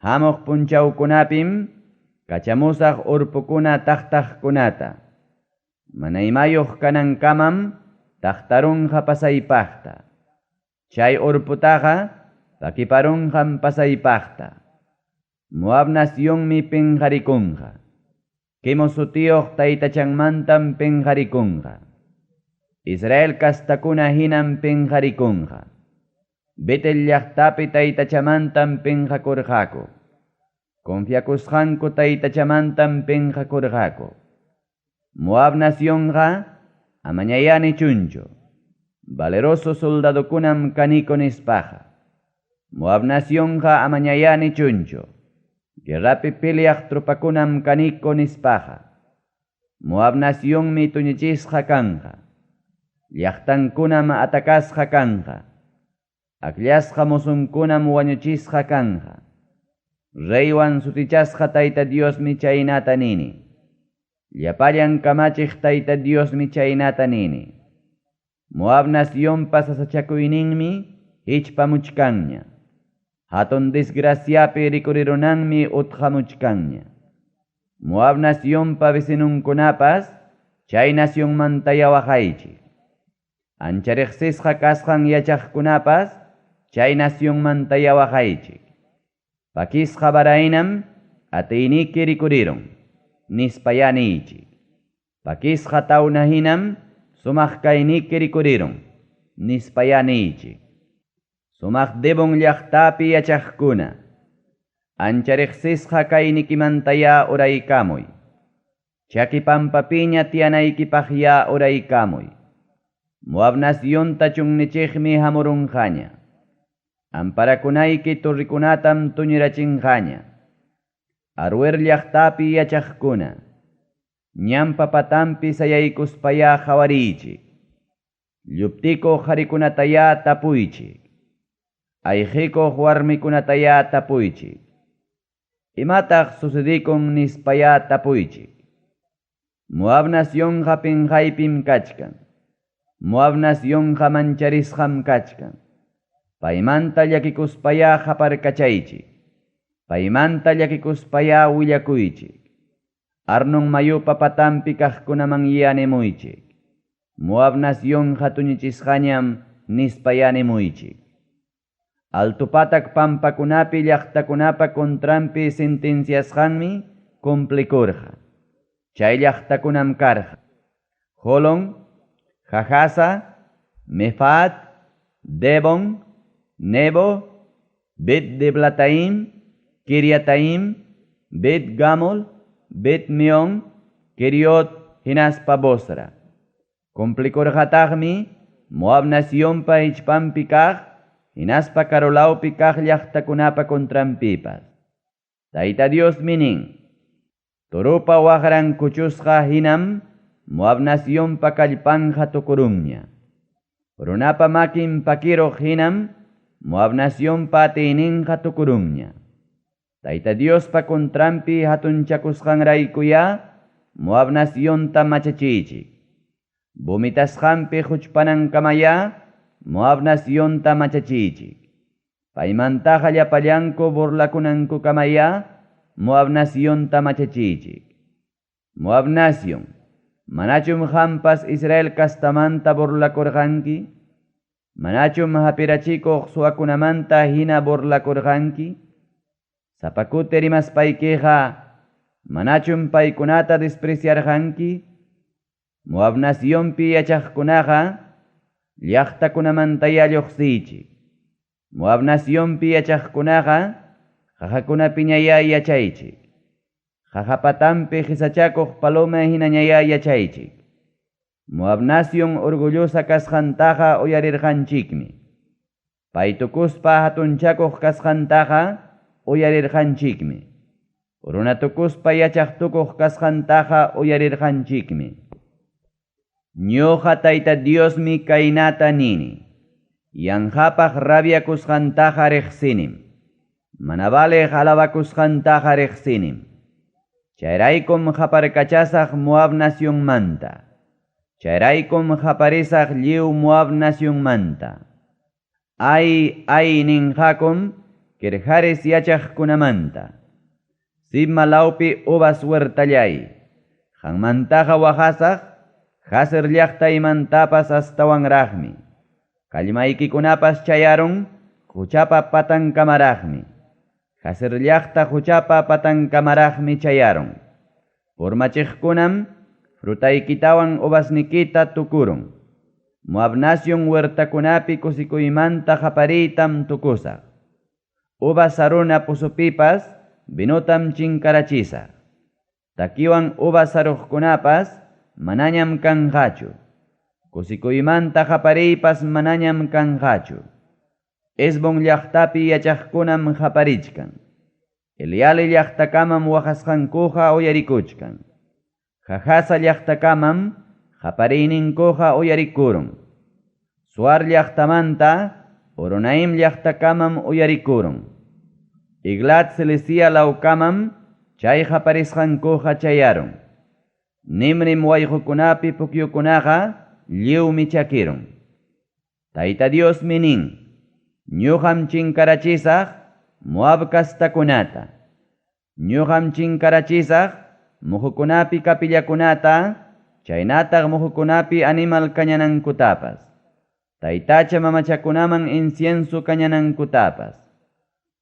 Hamuq punchawkunapim kachamusaq urpukuna taqtaqkunata. Mana imayuq kanankamam taqtarunqa pasaypaqta. Chay urputaqa pakiparunqam pasaypaqta. Moab nacionmi penqarikunqa. Kimo sutiyuq taytachanmantam penqarikunqa. Israel kastakuna hinam penqarikunqa. Betel llaqtapi taytachamantam penqakurqaku. Confiakusqanku taytachamantam penqakurqaku. Moab nacionqa amañayani chunchu. Valeroso soldadokunam kaniko nispaqa. Moab nacionqa amañayani chuncho. Guerrapi peleaq tropakunam kaniko nispaqa. Moab nacionmi tuñichisqa kanqa. Llaqtankunam atakasqa kanqa. Aklasqa musunkunam wañuchisqa kanqa. Reywan sutichasqa Tayta Diosmi chaynata nini. Llapallan kamachiq Tayta Diosmi chaynata nini. Moab nacionpa sasachakuyninmi hichpamuchkanña. Hatun desgraciapi rikurirunanmi utqamuchkanña. Moab nacionpa vecinunkunapas chay nacionmanta yawaqaychik. Anchariqsisqa kasqan yachaqkunapas chay nacionmanta yawaqaychik. Pakisqa baraynam atayniki rikurirun nispayanichik. Pakisqa tawnahinam sumaq kayniki rikurirun nispayanichik. Sumaq debon llaqtapi yachaqkuna. Anchariqsisqa kaynikimanta ya uraykamuy. Chaki pampapiña tianaykipaq ya uraykamuy. Moab nacionta chunnichiqmi hamurunqaña. Amparakunayki turrikunatam tuñirachinqaña. Arwer llaqtapi yachaqkuna. Ñampa patampi sayaykuspaya hawarichik. Lluptiko qharikunataya tapuychik. Ayqiko warmikunataya tapuychik. Imataq sucedikun nispaya tapuychik. Moab nacionqa pinqaypim kachkan. Moab nacionqa mancharisqam kachkan. Paymanta llakikuspaya haparkachaychik. Paymanta llakikuspaya willakuychik. Arnon mayupa patampi kaqkunaman yanimuychik. Moab nacionqa tuñichisqañam nispayanimuychik. Altupatak pampakunapi llaqtakunapa kontrampi sentenciasqanmi complikurqa. Chay llaqtakunam karqa. Holon, Jahasa, Mefaat, Debon, Nebo, Bet Deblataim, Kiriataim, Bet Gamol, Bet Meon, Keriot, Hinaspa Bosra. Complikurqataqmi Moab nacionpa ichpampi kaq, Hinaspa karolawpi kaq llaqtakunapa kontrampipas. Tayta Dios minin. Turupa waqran kuchusqa hinam Moab nacionpa kallpanja tukurunña. Runapa makin pakiruq hinam Moab nacionpa atiyninqa tukurunña. Tayta Diospa kontrampi hatunchakusqanraykuya Moab nacionta machachichik. Vomitasqanpi huchpanankamaya Moab nacionta machachichik. Paymantaqa llapallanku burlakunankukamaya Moab nacionta machachichik. Moab nación, manachum hampas Israel kastamanta burlakurqanki? Manachum hapirachikuq suwakunamanta hina burlakurqanki? Sapakute rimaspaykiqa manachum paykunata despreciarqanki? Moab nacionpi yachaqkunaqa llaqtakunamantaya lluqsichik. Moab nacionpi yachaqkunaqa qahakunapiñaya yachaychik. Qahapatampi qisachakuq paloma hinañaya yachaychik. Moab nación orgullosa kasqantaqa uyarirqanchikmi. Paytukuspa hatunchakuq kasqantaqa uyarirqanchikmi. Runatukuspa yachaqtukuq kasqantaqa uyarirqanchikmi. Ñuqa Tayta Diosmi kaynata nini. Yanqapaq rabiakusqantaqa riqsinim. Mana valeq alabakusqantaqa riqsinim. Chayraykum haparkachasaq Moab nacionmanta. Chayraykum haparisaq lliw Moab nacionmanta. Ay ninqakum kirharis yachaqkunamanta. Sibma lawpi uvas huertallay. Hanmantaqa waqasaq Haser llaqtaymantapas astawanraqmi. Kallmaykikunapas chayarun huchapa patankamaraqmi. Haser llaqta huchapa patankamaraqmi chayarun. Urmachiqkunam frutaykitawan uvasnikita tukurun. Moab nación huertakunapi kusikuymanta haparitam tukusaq. Uvas saruna pusupipas binutam chinkarachisa. Takiwan uvas saruqkunapas manañam kanqachu. Kusikuymanta haparipas manañam kanqachu. Esbon llaqtapi yachaqkunam haparichkan. Eliale llaqtakamam waqasqankuqa uyarikuchkan. Jajasa llaqtakamam hapariyninkuqa uyarikurun. Suar llaqtamanta Oronaim llaqtakamam uyarikurun. Iglat Cilicia laukamam chay haparisqankuqa chayaron. Nimrim wayqukunapi pukyukunaqa lliwmi chakirun. Tayta Dios nin, ñuqam chinkarachisaq Moab kastakunata. Ñuqam chinkarachisaq muhukunapi kapillakunata, chaynataq muhukunapi animal kañanankutapas. Taytacha mamachakunaman incienso kañanankutapas.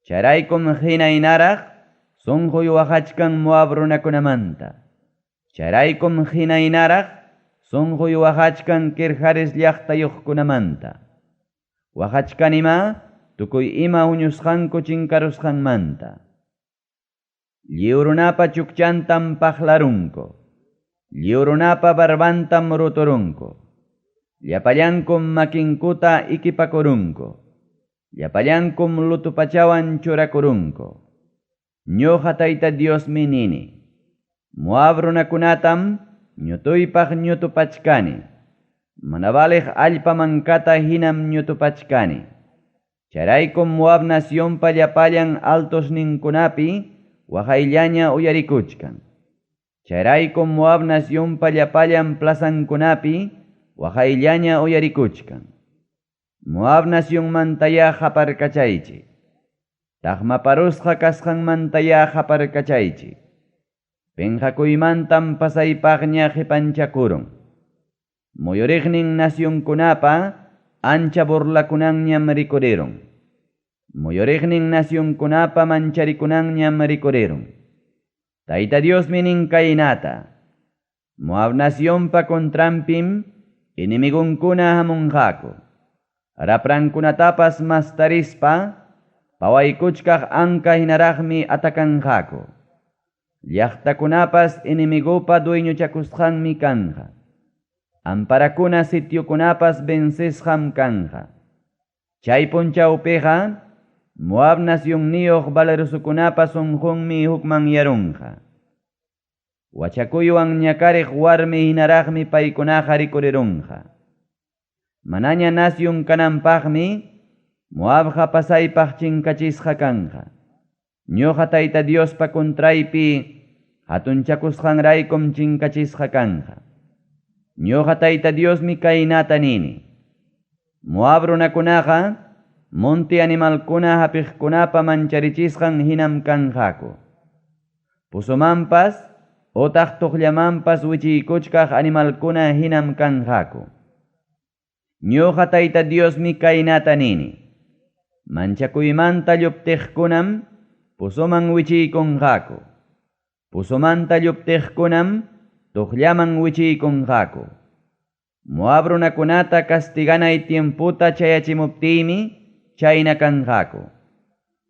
Charaykum hinaynaraq sunquy waqachkan Moab runakunamanta. Charaykum hinaynaraq sunquy waqachkan Kirjares llaqtayuqkunamanta. Waqachkanima tukuy ima uñusqanku chinkarusqanmanta. Lliwrunapa chukchantam paqlarunku. Lliwrunapa barbantam ruturunku. Llapallankum makinkuta ikipakurunku. Llapallankum lutupachawan churakurunku. Ñuqa Tayta Diosmi nini. Moab runakunatam ñutuypaq ñutupachkani. Mana baleq allpa mankata hinam ñutupachkani. Charaykum Moab nacionpa llapallan altosninkunapi waqayllaña uyarikuchkan. Charaykum Moab nacionpa llapallan plazankunapi waqayllaña uyarikuchkan. Moab nacionmantaya haparkachaychi. Taqmaparusqa kasqanmantaya haparkachaychi. Penqakuymantam pasaypaqña qipanchakurun. Muyuriqnin nacionkunapa ancha burlakunanñam rikurirun. Muyuriqnin nacionkunapa mancharikunanñam rikurirun. Tayta Diosmi nin kaynata. Moab nacionpa contrampim inimigunkuna hamunqaku. Raprankunatapas mastarispa pawaykuchkaq anka hinaraqmi atakanqaku. Llaqtakunapas inimigupa dueñuchakusqanmi kanja. Amparakuna sitiokunapas vencesqam kanja. Chay punchawpiqa Moab nacionniyuq valerosukunapas unqunmi hukman yarunqa. Wachakuywan ñakariq warmi hinaraqmi paykunaqa rikurirunqa. Manaña nacion kananpaqmi Moabqa pasaypaq chinkachisqa kanja. Ñuqa Tayta Diospa contraypi hatunchakusqanraykum chinkachisqa kanja. Ñuqa Tayta Diosmi kaynata nini. Moab runakunaqa monte animalkuna hapiqkunapa mancharichisqan hinam kanjaku. Pusumanpas otaq tuqllamanpas wichiykuchkaq animalkuna hinam kanjaku. Ñuqa Tayta Diosmi kaynata nini. Manchakuymanta lluptiqkunam pusuman wichiykunqaku. Pusumanta lluptiqkunam tuqllaman wichiykunqaku. Moab runakunata castiganay tiemputa chayachimuptiymi chayna kanqaku.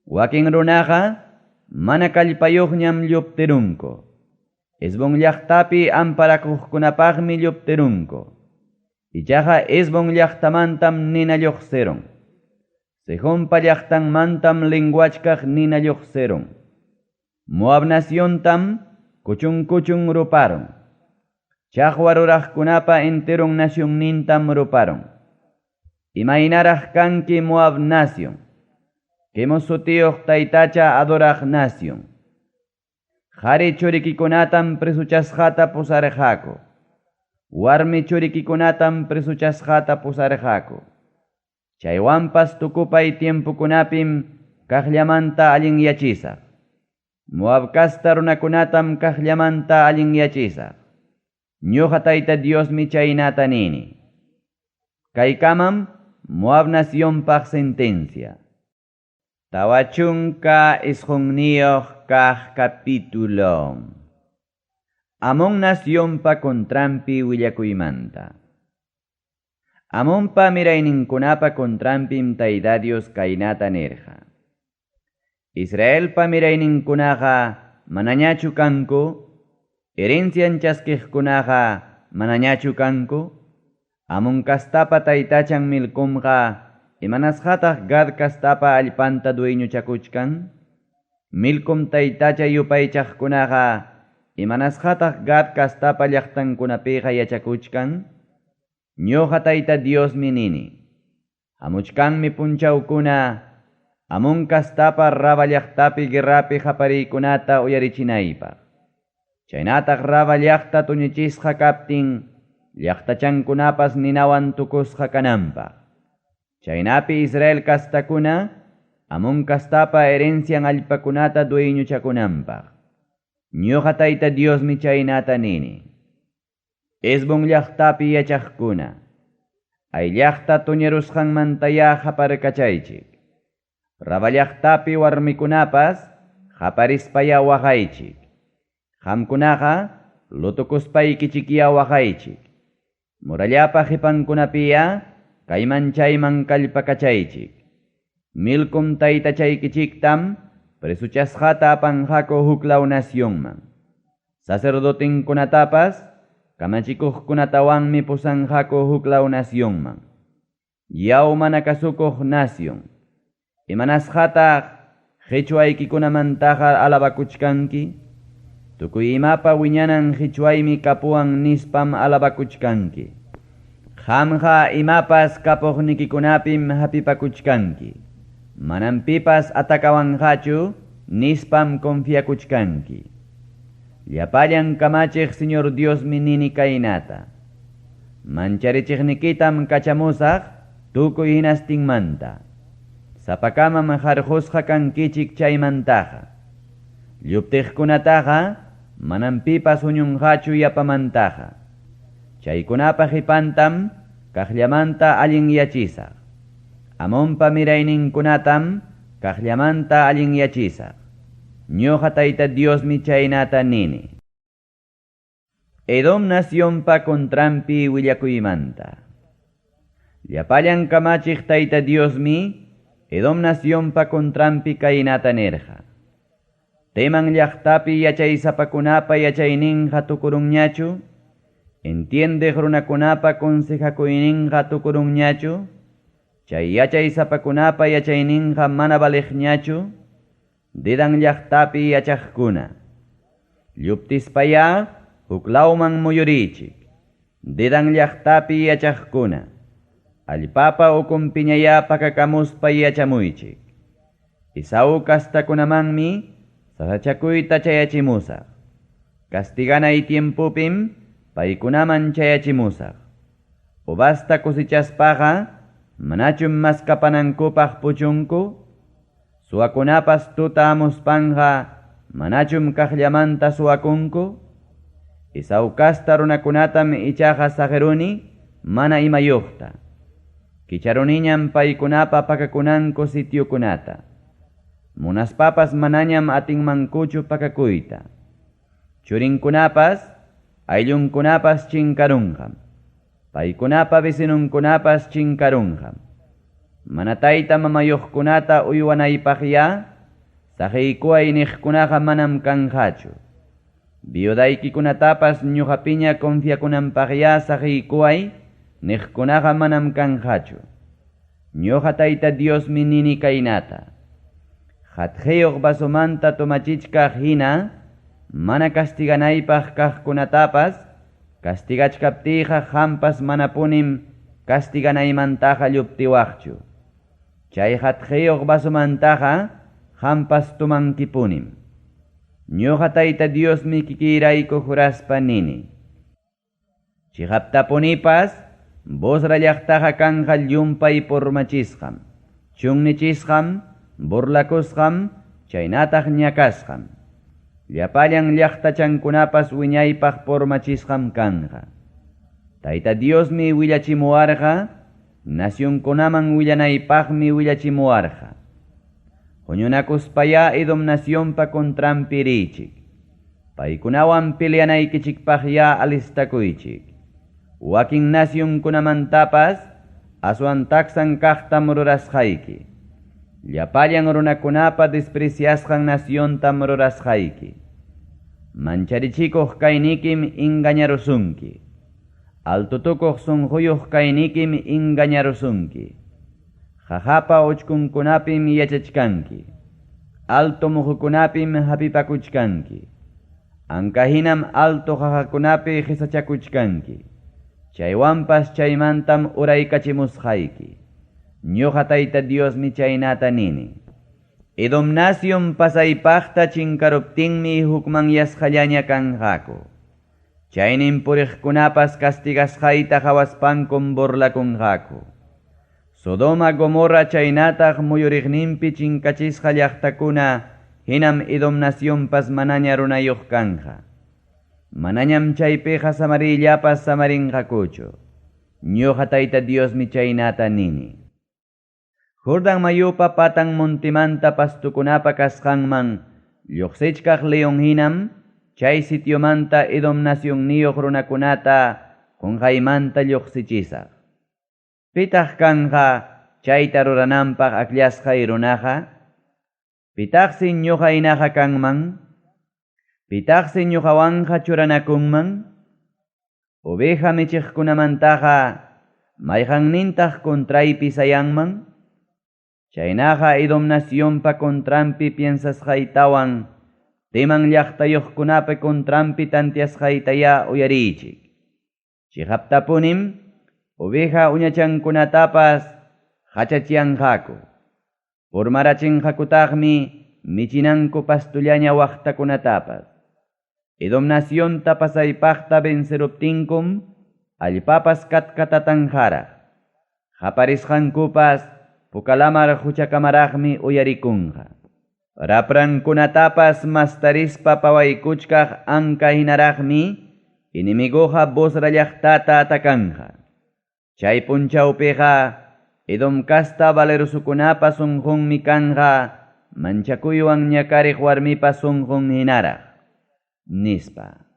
Wakin runaqa mana kallpayuqñam lluptirunku. Esbon llaqtapi amparakuqkunapaqmi lluptirunku. Ichaqa Esbon llaqtamantam nina lluqsirun. Sihonpa llaqtanmantam lenguachkaq nina lluqsirun. Moab naciontam kuchun kuchun ruparon. Chaqwa ruraqkunapa enterun nacionnintam ruparon. Imaynaraq kanki Moab nación. Quemos sutiyuq taytacha adoraq nación. Qhari churikikunatam presuchasqata pusarqaku. Warmi churikikunatam presuchasqata pusarqaku. Chaywanpas tukupay tiempukunapim kaqllamanta allin yachisaq. Moab kasta runakunatam kaqllamanta allin yachisaq. Ñuqa Tayta Diosmi chaynata nini. Kaykamam Moab nacionpaq sentencia. Tawachunka isqunniyoq kaq capítulo. Amon nacionpa contrampi willakuymanta. Amonpa mirayninkunapa contrampim Tayta Dios kaynata nirqa. Israelpa mirayninkunaqa manañachu kanku. Herencian chaskiqkunaqa manañachu kanku. Amon kastapa taytachan milkumqa Imanasqataq Gad kastapa allpanta dueñuchakuchkan? Milkum taytacha yupaychaqkunaqa imanasqataq Gad kastapa llaqtankunapiqa yachakuchkan? Ñuqa tayta Diosmi nini. Hamuchkanmi punchawkuna amun kastapa Raba llaqtapi guerrapi qapariykunata uyarichinaypaq. Chaynataq Raba llaqta tuñichisqa kaptin llaqtachankunapas ninawan tukusqa kananpaq. Chaynapi Israel kastakuna amun kastapa herencian allpakunata dueñuchakunanpaq. Ñuqa tayta Diosmi chaynata nini. Esbon llaqtapi yachaqkuna ay llaqta tuñarusqanmantaya qaparkachaychik. Raba llaqtapi warmikunapas qaparispaya waqaychik. Qamkunaqa lutukuspaykichikya waqaychik. Murallapa qipankunapiya kayman chayman kallpakachaychik. Milkum taytachaykichiktam presuchasqata apanqaku huklaw nacionman. Sacerdotinkunatapas kamachikuqkunatawanmi pusanqaku huklaw nacionman. Yaw mana kasukuq nación. Imanasqataq qhichwaykikunamantaq alabakuchkanki? Tukuy imapa wiñanan qhichwaymi kapuan nispam alabakuchkanki. Qamqa imapas kapuqnikikunapim hapipakuchkanki. Manan pipas atakawanqachu nispam confiakuchkanki. Llapallan kamachiq Señor Diosmi nini kaynata. Mancharichiqnikitam kachamusaq tukuy hinastinmanta. Sapakamam harqusqa kankichik chaymantaqa. Lluptiqkunataqa manan pipas huñunqachu yapamantaqa. Chaykunapa qipantam kaqllamanta allin yachisaq. Amonpa mirayninkunatam kaqllamanta allin yachisaq. Ñuqa tayta Diosmi chaynata nini. Edom nacionpa contrampi willakuymanta. Llapallan kamachiq tayta Diosmi Edom nacionpa contrampi kaynata nerqa. Teman llaqtapi yachaysapakunapa yachayninqa tukurunñachu? Entiende runakunapa consejakuyninqa tukurunñachu? Chay yachaysapakunapa yachayninqa mana valiqñachu? Dedan llaqtapi yachaqkuna. Lluptispaya huklawman muyurichik. Dedan llaqtapi yachaqkuna. Allpapa ukumpiñaya pakakamuspa yachamuychik. Isau kastakunamanmi sasachakuyta chayachimusaq. Castiganay tiempupim paykunaman chayachimusaq. Ubasta kusichaspaqa manachum maskapanankupaq puchunku. Suwakunapas tuta amuspanqa manachum kaqllamanta suwakunku. Isau kasta runakunatam ichaqa sageruni mana imayuqta. Kicharuniñam paykunapa pakakunanku sitiokunata. Munaspapas manañam atinmankuchu pakakuyta. Churinkunapas ayllunkunapas chinkarunqam. Paykunapa vecinunkunapas chinkarunqam. Manatayta mamayuqkunata uywanaypaqya saqiykuway niqkunaqa manam kanqachu. Viudaykikunatapas ñuqapiña confiakunanpaqya saqiykuway niqkunaqa manam kanqachu. Ñuqa tayta Diosmi nini kaynata. Qhatuq basumanta tomachichkaq hina mana castiganaypaq kaqkunatapas castigachkaptiqa hampas mana punim castiganaymantaqa lluptiwaqchu. Chay qhatuq basumantaqa hampas tumankipunim. Ñuqa tayta Diosmi kikirayku juraspa nini. Chiqaptapunipas Bosra llaqtaqa kanqa llumpay pormachisqam. Chunnichisqam, burlakusqam, chaynataq ñakasqam. Llapallan llaqtachankunapas wiñaypaq pormachisqam kanqa. Tayta Diosmi willachimuwarqa, nacionkunaman willanaypaqmi willachimuwarqa. Huñunakuspaya Edom nacionpa contrampi richik. Paykunawan peleanaykichikpaqya alistakuychik. Wakin nacionkunamantapas aswan taksan kaqtam rurasqayki. Llapallan runakunapa despreciasqan naciontam rurasqayki. Mancharichikuq kaynikim engañarusunki. Altutukuq sunquyuq kaynikim engañarusunki. jajapa uchkunkunapim yachachkanki, alto muhukunapim hapipakuchkanki, ankahinam alto jajakunapi qisachakuchkanki, chaywanpas chaymantam uraykachimusqayki. Ñuqa Tayta Diosmi chaynata nini. Edom nación pasaypaqta chinkaruptinmi hukman yasqallaña kanqaku. Chaynin puriqkunapas castigasqayta hawaspankun burlakunqaku. Sodoma Gomorra chaynataq muyuriqninpi chinkachisqa llaqtakuna hinam Edom nacionpas manaña runayuq kanja. Manañam chaypiqa samarillapas samarinqakuchu. Ñuqa Tayta Diosmi chaynata nini. Jordan mayupa patang montimanta pastukunapa kasqanman lluqsichkaq leon hinam chay sitiomanta Edom nación niyuq runakunata qunqaymanta lluqsichisaq. Pitaq kanja chayta rurananpaq akllashqay runaqa? Pitaqsi ñuqa hinaqa kanman? Pitaqsi ñuqawanja churanakunman? Oveja michiqkunamantaqa mayqannintaq kontraypi sayanman? Chaynaqa Edom nacionpa kontrampi piensasqaytawan teman llaqtayuqkunapi kontrampi tantiasqaytaya uyarichik. Chihaptapunim oveja uñachankunatapas hachachianqaku. Purmarachinqakutaqmi michinanku pastullaña waqtakunatapas. Edom nacionta pasaypaqta venceruptinkum allpapas katkatatanjaraq. Qaparisqankupas pukalamar huchakamaraqmi uyarikunqa. Raprankunatapas mastarispa pawaykuchkaq anka hinaraqmi inimigoqa Bosra llaqtata atakanja. Chay punchawpiqa Edom kasta valerosukunapas sunqunmi kanja manchakuywan ñakariq warmipas sunqun hinaraq nispa.